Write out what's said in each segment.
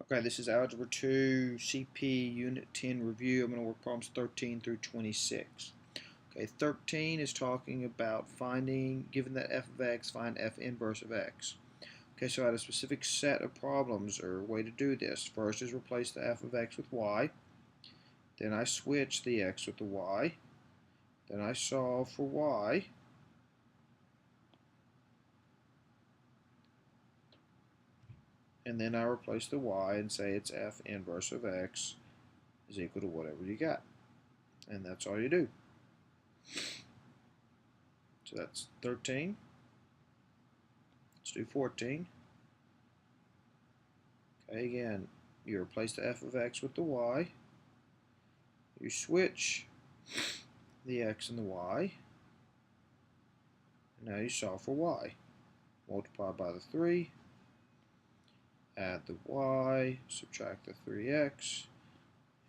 Okay, this is Algebra 2 CP Unit 10 review. I'm going to work problems 13 through 26. Okay, 13 is talking about finding, given that f of x, find f inverse of x. Okay, so I had a specific set of problems or way to do this. First is replace the f of x with y. Then I switch the x with the y. Then I solve for y. And then I replace the y and say it's f inverse of x is equal to whatever you got. And that's all you do. So that's 13. Let's do 14. Okay, again, you replace the f of x with the y. You switch the x and the y. And now you solve for y. Multiply by the 3. Add the y. Subtract the 3x.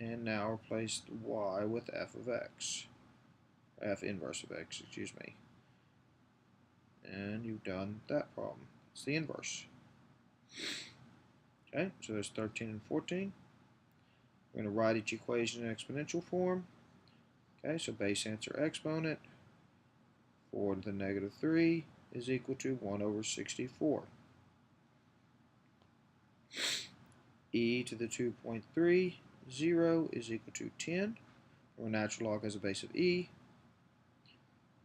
And now replace the y with f of x. F inverse of x, excuse me. And you've done that problem. It's the inverse. Okay, so there's 13 and 14. We're going to write each equation in exponential form. Okay, so base answer exponent 4 to the negative 3 is equal to 1 over 64. E to the 2.30 is equal to 10. Our natural log has a base of e.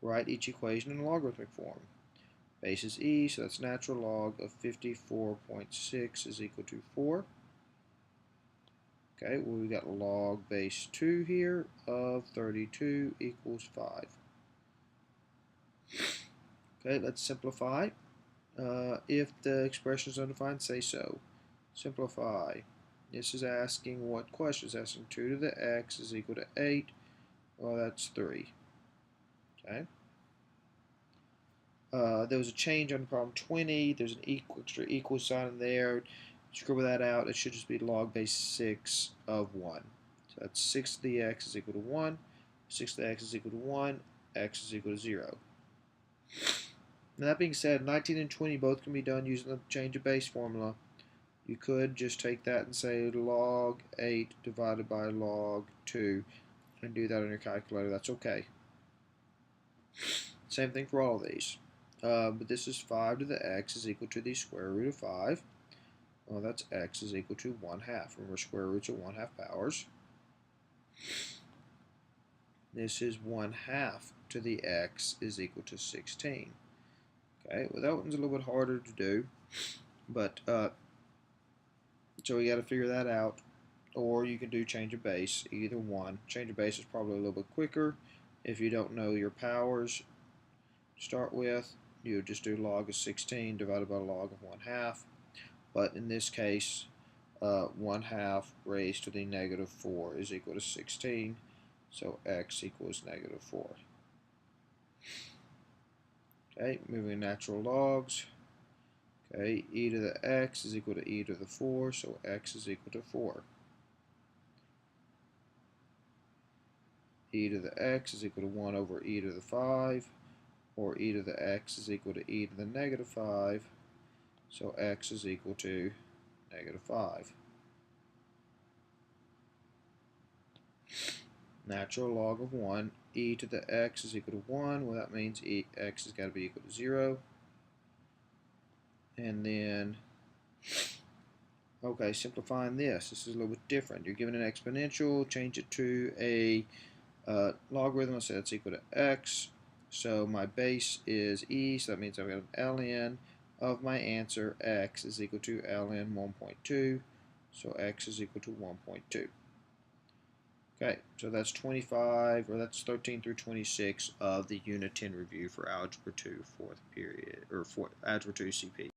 Write each equation in logarithmic form. Base is e, so that's natural log of 54.6 is equal to 4. Okay, well, we got log base 2 here of 32 equals 5. Okay, let's simplify. If the expression is undefined, say so. Simplify. This is asking what question? It's asking 2 to the x is equal to 8. Well, that's 3. Okay. There was a change on problem 20. There's an extra equal sign in there. Scribble that out. It should just be log base 6 of 1. So that's 6 to the x is equal to 1. 6 to the x is equal to 1. X is equal to 0. Now, that being said, 19 and 20 both can be done using the change of base formula. You could just take that and say log 8 divided by log 2 and do that on your calculator. That's okay. Same thing for all of these. But this is 5 to the x is equal to the square root of 5. Well, that's x is equal to 1/2. Remember, square roots are 1/2 powers. This is 1/2 to the x is equal to 16. Okay, well, that one's a little bit harder to do, but so we got to figure that out. Or you can do change of base, either one. Change of base is probably a little bit quicker. If you don't know your powers to start with, you would just do log of 16 divided by log of 1/2. But in this case, 1/2 raised to the negative 4 is equal to 16. So x equals negative 4. Okay, moving natural logs. Okay, e to the x is equal to e to the 4, so x is equal to 4. E to the x is equal to 1 over e to the 5, or e to the x is equal to e to the negative 5, so x is equal to negative 5. Natural log of 1, e to the x is equal to 1, well, that means x has got to be equal to 0. And then, okay, simplifying this is a little bit different. You're given an exponential, change it to a logarithm, let's say that's equal to x. So my base is e, so that means I've got an ln of my answer. X is equal to ln 1.2, so x is equal to 1.2. Okay, so that's 25, or that's 13 through 26 of the Unit 10 review for Algebra 2 fourth period, or Algebra 2 CP.